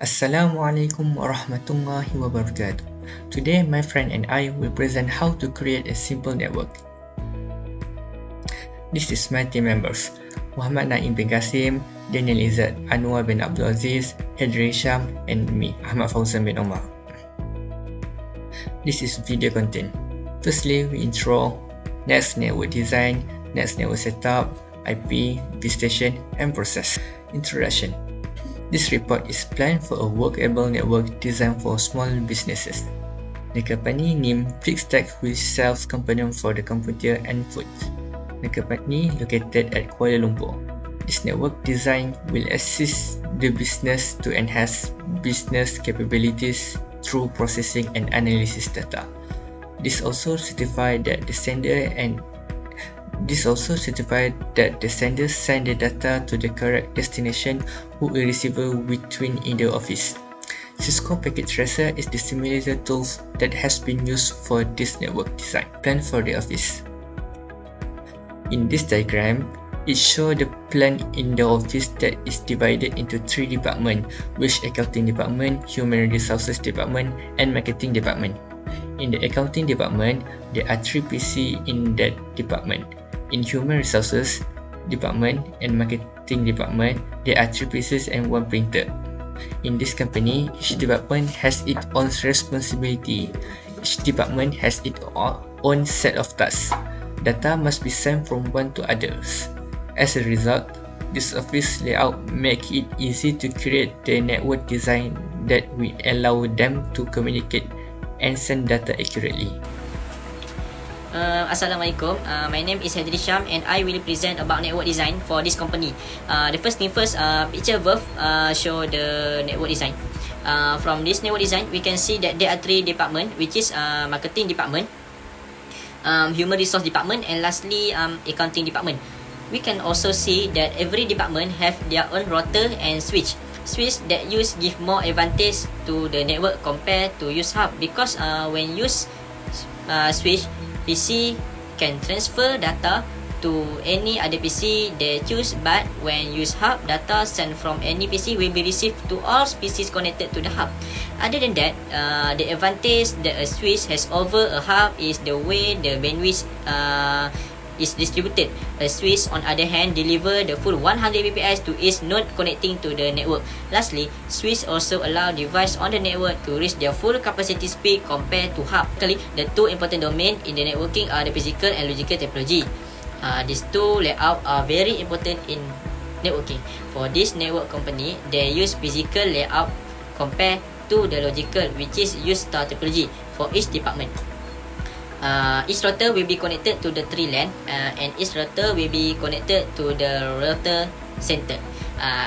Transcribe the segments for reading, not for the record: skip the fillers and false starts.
Assalamualaikum warahmatullahi wabarakatuh. Today, my friend and I will present how to create a simple network. This is my team members: Muhammad Naim Bin Kassim, Danial Izzat, Anwar bin Abdul Aziz, Hedrysham, and me, Ahmad Fauzan Bin Omar. This is video content. Firstly, we intro, next network design, next network setup, IP, base station, and process. Introduction. This report is planned for a workable network designed for small businesses. The company name Fixtech, which sells components for the computer and food. The company located at Kuala Lumpur. This network design will assist the business to enhance business capabilities through processing and analysis data. This also certified that the sender send the data to the correct destination who will receive between in the office. Cisco Packet Tracer is the simulator tool that has been used for this network design plan for the office. In this diagram, it shows the plan in the office that is divided into 3 departments, which accounting department, human resources department, and marketing department. In the accounting department, there are 3 PC in that department. In human resources department and marketing department, there are 3 PCs and 1 printer. In this company, each department has its own responsibility. Each department has its own set of tasks. Data must be sent from one to others. As a result, this office layout makes it easy to create the network design that will allow them to communicate and send data accurately. Assalamualaikum. My name is Hedrysham and I will present about network design for this company. The first thing first, picture above show the network design. From this network design, we can see that there are 3 departments, which is marketing department, human resource department, and lastly accounting department. We can also see that every department have their own router and switch. Switch that use give more advantage to the network compared to use hub, because when use switch, PC can transfer data to any other PC they choose, but when use hub, data sent from any PC will be received to all PCs connected to the hub. Other than that, the advantage that a switch has over a hub is the way the bandwidth is distributed. A switch, on other hand, deliver the full 100 Mbps to each node connecting to the network. Lastly, switch also allow device on the network to reach their full capacity speed compared to hub. Actually, the 2 important domains in the networking are the physical and logical topology. These 2 layouts are very important in networking. For this network company, they use physical layout compared to the logical, which is use star topology for each department. Each router will be connected to the 3 LAN, and each router will be connected to the router center.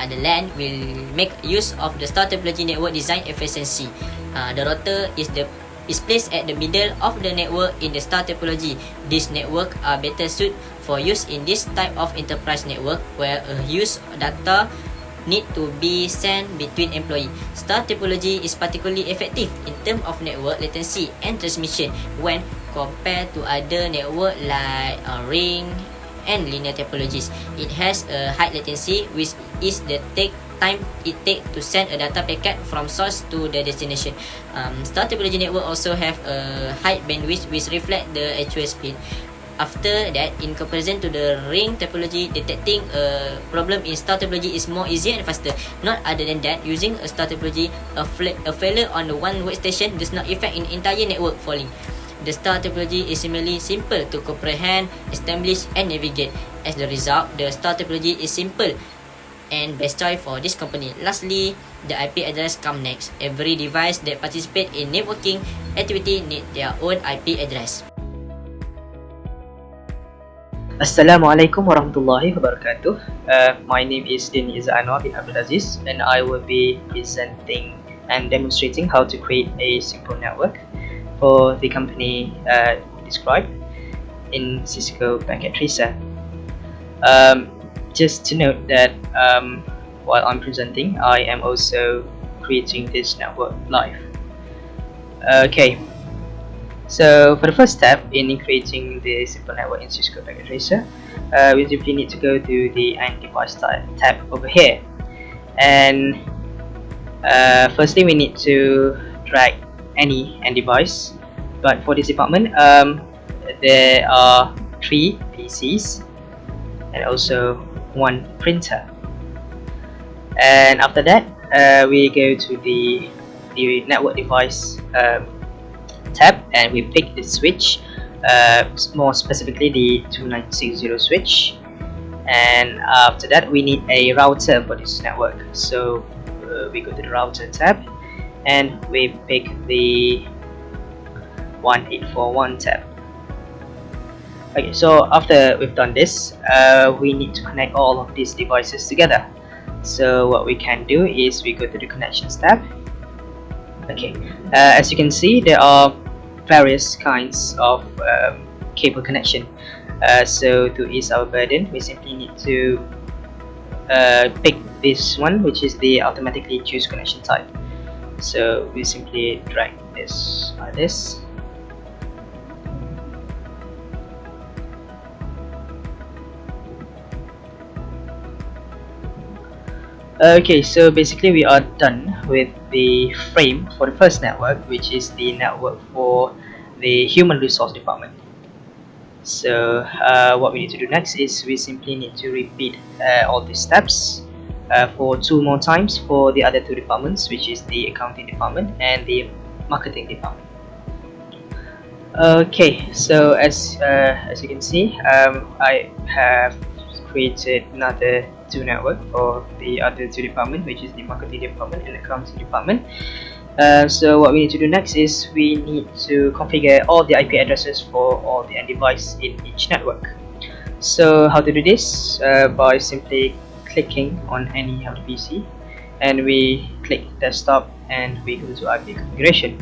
The LAN will make use of the star topology network design efficiency. The router is placed at the middle of the network in the star topology. These networks are better suited for use in this type of enterprise network, where a use data need to be sent between employees. Star topology is particularly effective in terms of network latency and transmission when compared to other network like ring and linear topologies. It has a high latency, which is the time it takes to send a data packet from source to the destination. Star topology network also have a high bandwidth, which reflect the actual speed. After that, in comparison to the ring topology, detecting a problem in star topology is more easier and faster. Not other than that, using a star topology, a failure on the one workstation does not affect an entire network falling. The star topology is similarly simple to comprehend, establish, and navigate. As the result, the star topology is simple and best choice for this company. Lastly, the IP address come next. Every device that participate in networking activity need their own IP address. Assalamualaikum warahmatullahi wabarakatuh. My name is Anwar bin Aziz, and I will be presenting and demonstrating how to create a simple network for the company described in Cisco Packet Tracer. Just to note that while I'm presenting, I am also creating this network live. Okay. So for the first step in creating the simple network in Cisco Packet Tracer, we simply need to go to the End Device tab over here, and Firstly, we need to drag any end device, but for this department, there are 3 PCs and also 1 printer. And after that, we go to the network device tab, and we pick the switch, more specifically the 2960 switch. And after that, we need a router for this network, so we go to the router tab and we pick the 1841 tab. Okay, so after we've done this, we need to connect all of these devices together. So what we can do is we go to the connections tab. Okay, as you can see, there are various kinds of cable connection. So to ease our burden, we simply need to pick this one, which is the automatically choose connection type. So we simply drag this like this. Okay, so basically we are done with the frame for the first network, which is the network for the human resource department. So what we need to do next is we simply need to repeat all these steps for 2 more times for the other 2 departments, which is the accounting department and the marketing department. Okay, so as you can see, I have created another 2 network for the other 2 department, which is the marketing department and accounting department. So what we need to do next is we need to configure all the IP addresses for all the end device in each network. So how to do this? By simply clicking on any of the PC, and we click desktop and we go to IP configuration.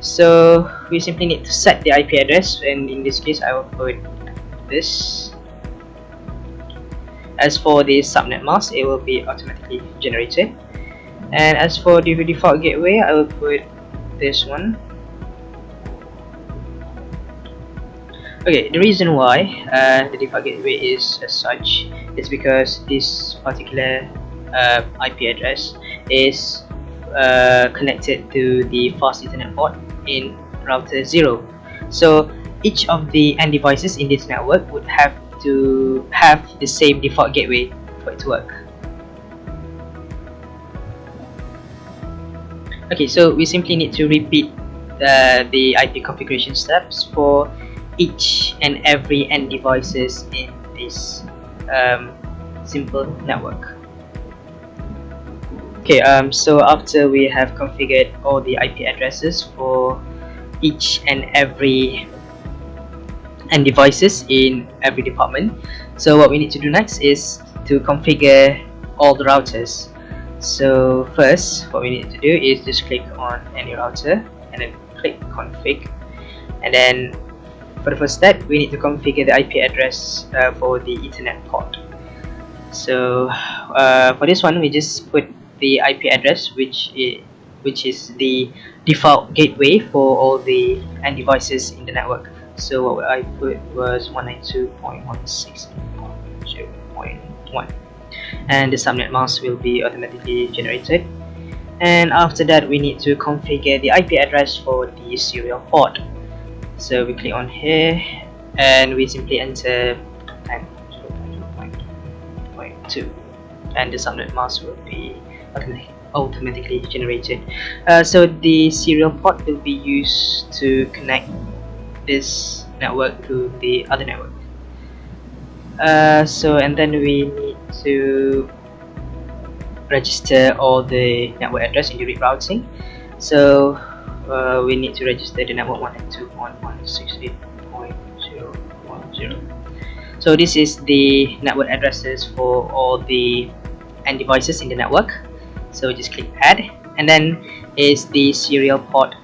So we simply need to set the IP address, and in this case I will put this. As for the subnet mask, it will be automatically generated. And as for the default gateway, I will put this one. Okay, the reason why the default gateway is as such is because this particular IP address is connected to the fast Ethernet port in router 0. So each of the end devices in this network would have to have the same default gateway for it to work. Okay, so we simply need to repeat the IP configuration steps for each and every end devices in this simple network. Okay, so after we have configured all the IP addresses for each and every end devices in every department, so what we need to do next is to configure all the routers. So first, what we need to do is just click on any router and then click config, and then for the first step we need to configure the IP address for the Ethernet port. So for this one, we just put the IP address which is the default gateway for all the end devices in the network. So what I put was 192.168.0.1, and the subnet mask will be automatically generated. And after that, we need to configure the IP address for the serial port. So we click on here and we simply enter 10.0.2, and the subnet mask will be automatically generated. So the serial port will be used to connect this network to the other network. And then we need to register all the network address in the rerouting. So we need to register the network 192.168.0.10. So this is the network addresses for all the end devices in the network. So just click add, and then is the serial port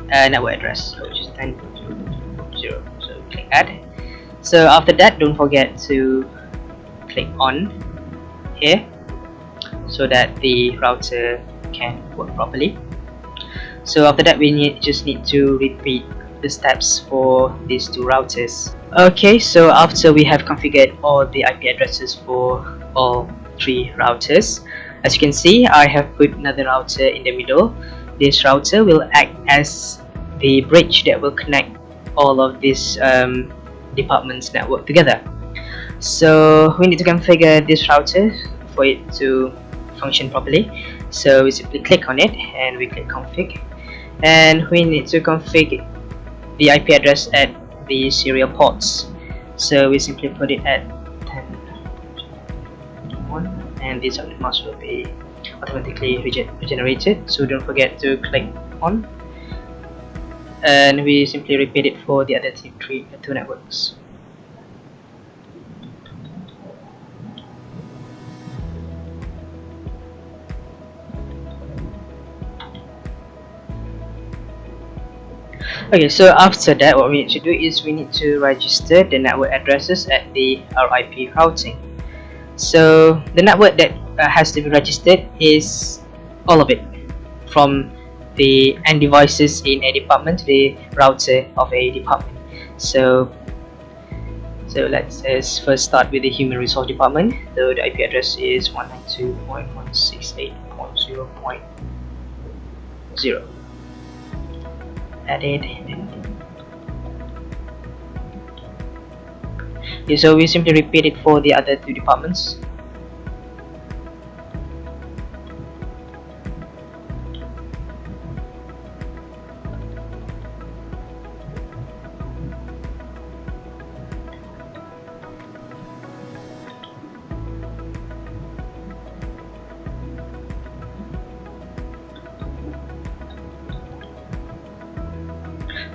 network address, which is 10.0.0. So click add. So after that, don't forget to click on here so that the router can work properly. So after that, we just need to repeat the steps for these 2 routers. Okay, so after we have configured all the IP addresses for all 3 routers, As you can see, I have put another router in the middle. This router will act as the bridge that will connect all of these departments network together. So we need to configure this router for it to function properly. So we simply click on it and we click config, and we need to configure the IP address at the serial ports. So we simply put it at 10.1, and the subnet mask will be automatically regenerated, so don't forget to click on, and we simply repeat it for the other two networks. Okay, so after that, what we need to do is we need to register the network addresses at the RIP routing. So the network that has to be registered is all of it, from the end devices in a department to the router of a department. So let's first start with the human resource department. So the IP address is 192.168.0.0. Added. Okay, so we simply repeat it for the other two departments.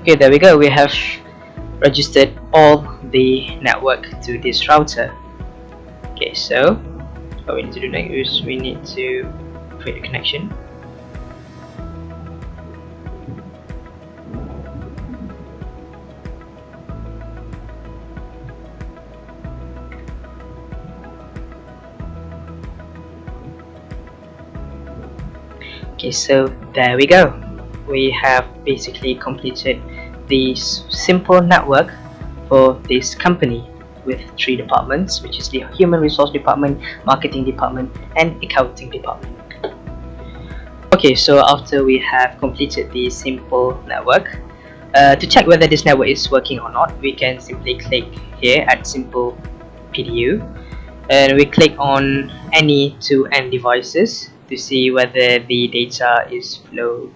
Okay, there we go. We have registered all the network to this router. Okay, so what we need to do next is we need to create a connection. Okay, so there we go. We have basically completed the simple network for this company with 3 departments, which is the human resource department, marketing department, and accounting department. Okay, so after we have completed the simple network, to check whether this network is working or not, we can simply click here at simple PDU, and we click on any 2 end devices to see whether the data is flowed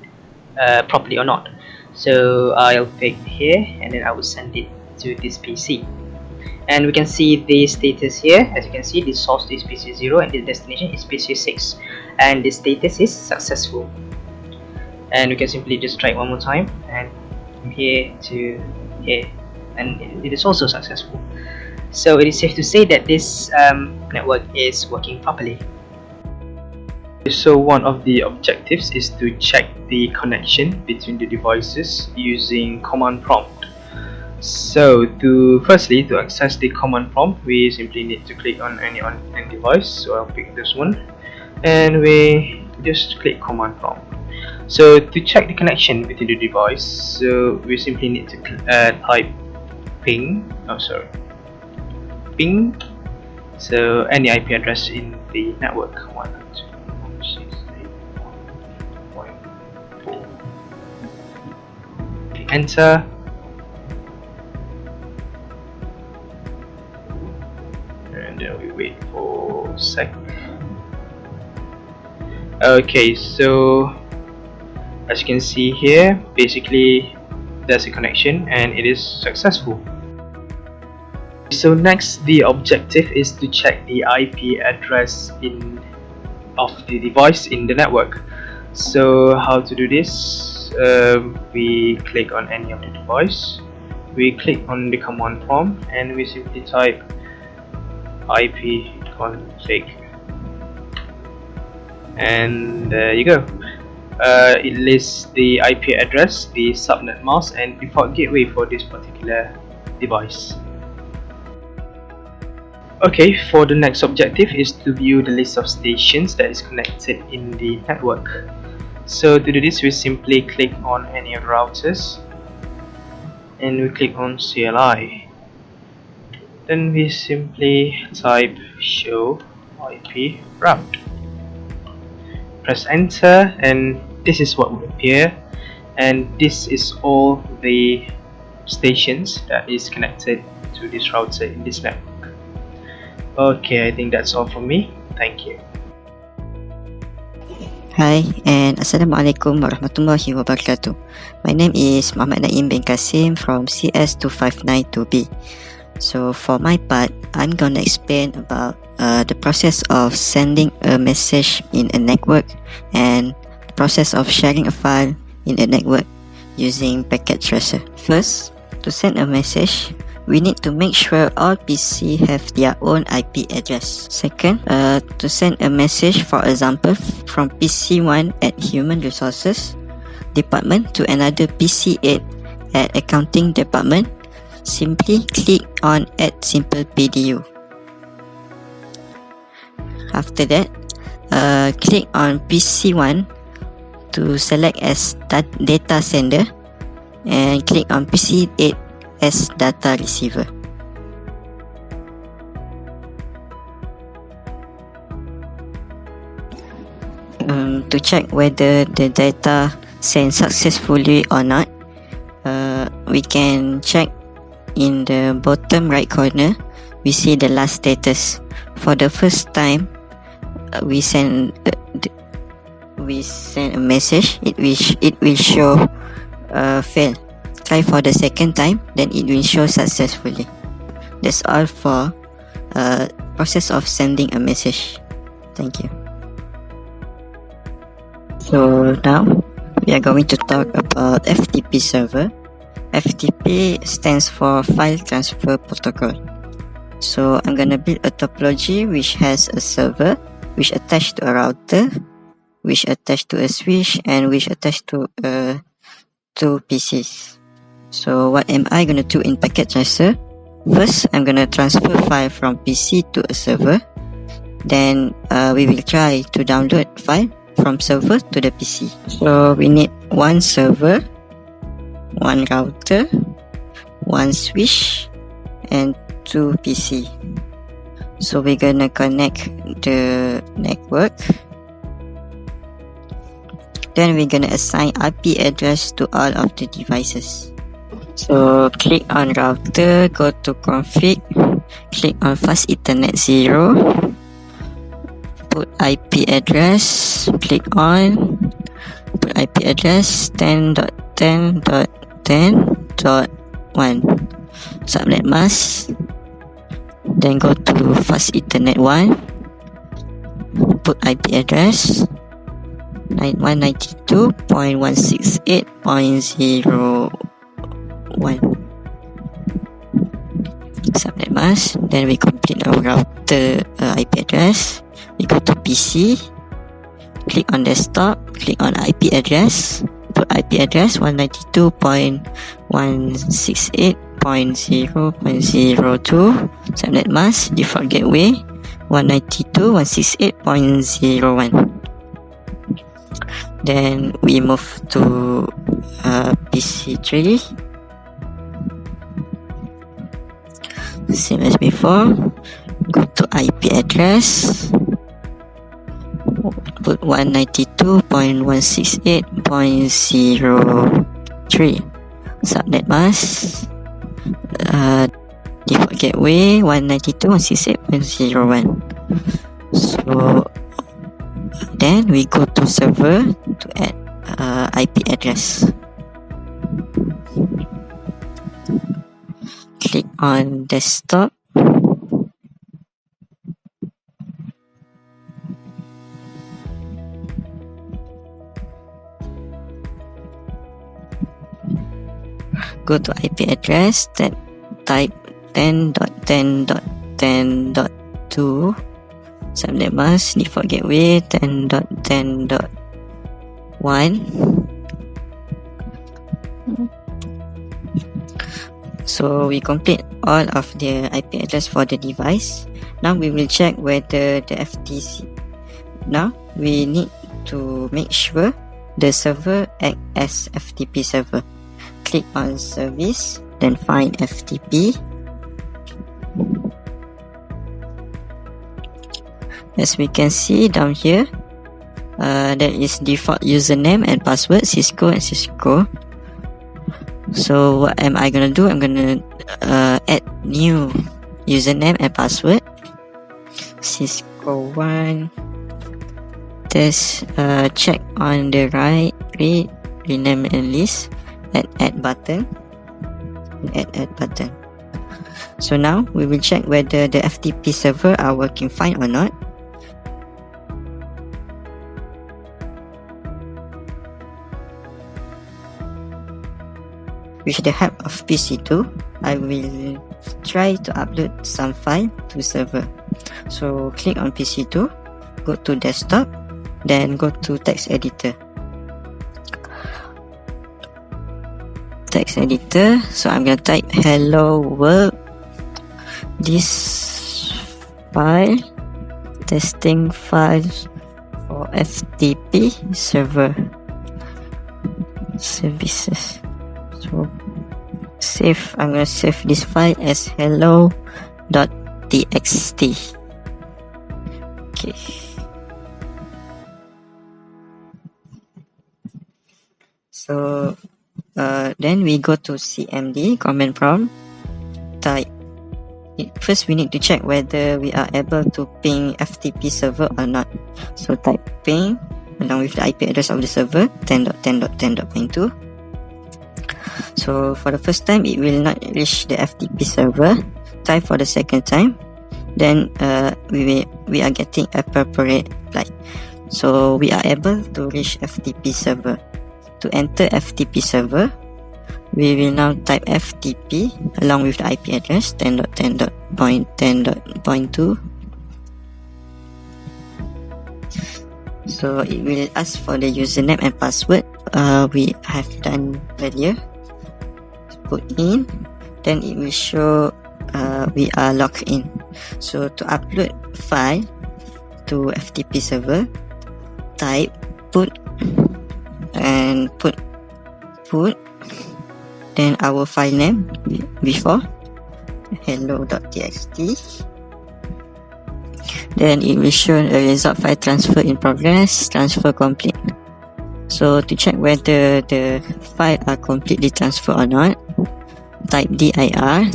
properly or not. So I'll pick here, and then I will send it to this PC, and we can see the status here. As you can see, the source is PC 0 and the destination is PC 6, and the status is successful. And we can simply just try it one more time, and from here to here, and it is also successful. So it is safe to say that this network is working properly. So one of the objectives is to check the connection between the devices using command prompt. So firstly, to access the command prompt, we simply need to click on any end device. So I'll pick this one, and we just click command prompt. So to check the connection between the device, so we simply need to type ping. Ping. So any IP address in the network. 192.168.4. Enter. And then we wait for a sec. Okay, so as you can see here, basically there's a connection and it is successful. So next, the objective is to check the IP address of the device in the network. So how to do this? We click on any of the device, we click on the command prompt, and we simply type ipconfig, and there you go. It lists the IP address, the subnet mask, and default gateway for this particular device. Okay, for the next objective is to view the list of stations that is connected in the network. So to do this, we simply click on any of the routers, and we click on CLI. Then we simply type show IP route. press enter, and this is what will appear. And this is all the stations that is connected to this router in this network. Okay, I think that's all from me. Thank you. Hi and Assalamualaikum warahmatullahi wabarakatuh. My name is Ahmad Naim Bin Kassim from CS2592B. So for my part, I'm gonna explain about the process of sending a message in a network and the process of sharing a file in a network using packet tracer. First, to send a message, we need to make sure all PC have their own IP address. Second, to send a message, for example, from PC1 at Human Resources Department to another PC8 at Accounting Department, simply click on Add Simple PDU. After that, click on PC1 to select as data sender and click on PC8 as data receiver. To check whether the data sent successfully or not, we can check in the bottom right corner. We see the last status. For the first time we send a message, it will show fail. Try for the second time, then it will show successfully. That's all for process of sending a message. Thank you. So now we are going to talk about FTP server. FTP stands for File Transfer Protocol. So I'm gonna build a topology which has a server, which attached to a router, which attached to a switch, and which attached to two PCs. So what am I gonna do in packet tracer? First, I'm gonna transfer file from PC to a server. Then we will try to download file from server to the PC. So we need one server, one router, one switch, and two PC. So we're gonna connect the network. Then we're gonna assign IP address to all of the devices. So click on router, go to config, click on fast ethernet 0, put IP address, click on, put IP address 10.10.10.1, subnet mask, then go to fast ethernet 1, put IP address 192.168.01, subnet mask. Then we complete our router IP address. We go to PC, click on desktop, click on IP address, put IP address 192.168.0.02, subnet mask, default gateway 192.168.01. Then we move to PC3, same as before. Go to IP address, put 192.168.03, subnet mask, default gateway 192.168.01. So then we go to server to add IP address. Click on desktop, go to IP address, then type 10.10.10.2, subnet mask, default gateway 10.10.1. So we complete all of the IP address for the device. Now we will check whether the FTC. Now we need to make sure the server acts as FTP server. Click on service, then find FTP. As we can see down here, There is default username and password, Cisco and Cisco. So what am I gonna do? I'm gonna add new username and password, Cisco1 test. Check on the right, read, rename and list, add button, add button. So now we will check whether the FTP server are working fine or not. With the help of PC2, I will try to upload some file to server. So click on PC2, go to desktop, then go to text editor. Text editor, so I'm gonna type hello world. This file, testing files for FTP server services. So save, I'm gonna save this file as hello.txt. Okay. So then we go to CMD, command prompt, type. First we need to check whether we are able to ping FTP server or not. So type ping along with the IP address of the server 10.10.10.2. So for the first time it will not reach the FTP server. Type for the second time, then we are getting appropriate reply. So we are able to reach FTP server. To enter FTP server, we will now type FTP along with the IP address 10.10.10.2. So it will ask for the username and password we have done earlier. Put in, then it will show we are logged in. So to upload file to FTP server, type put and put then our file name before hello.txt. Then it will show a result file transfer in progress, transfer complete. So to check whether the file are completely transferred or not, type dir,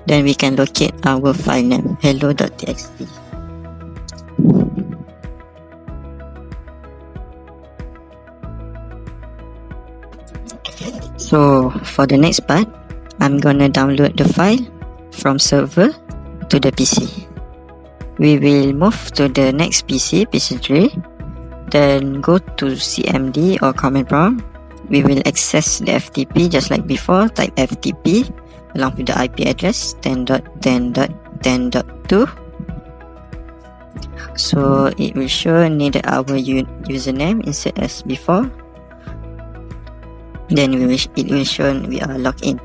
then we can locate our file name hello.txt. So for the next part, I'm gonna download the file from server to the PC. We will move to the next PC, PC3, then go to CMD or command prompt. We will access the FTP just like before. Type FTP along with the IP address 10.10.10.2. So it will show needed our username instead as before. Then it will show we are logged in.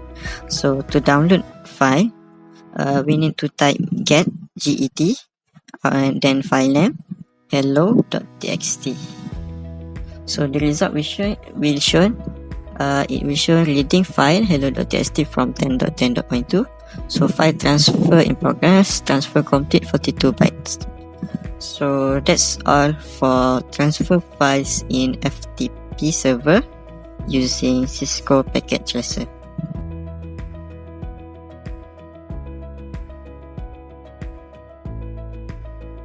So to download file, we need to type get and then file name hello.txt. So the result will show it will show reading file hello.txt from 10.10.2. So file transfer in progress, transfer complete 42 bytes. So that's all for transfer files in FTP server using Cisco Packet Tracer.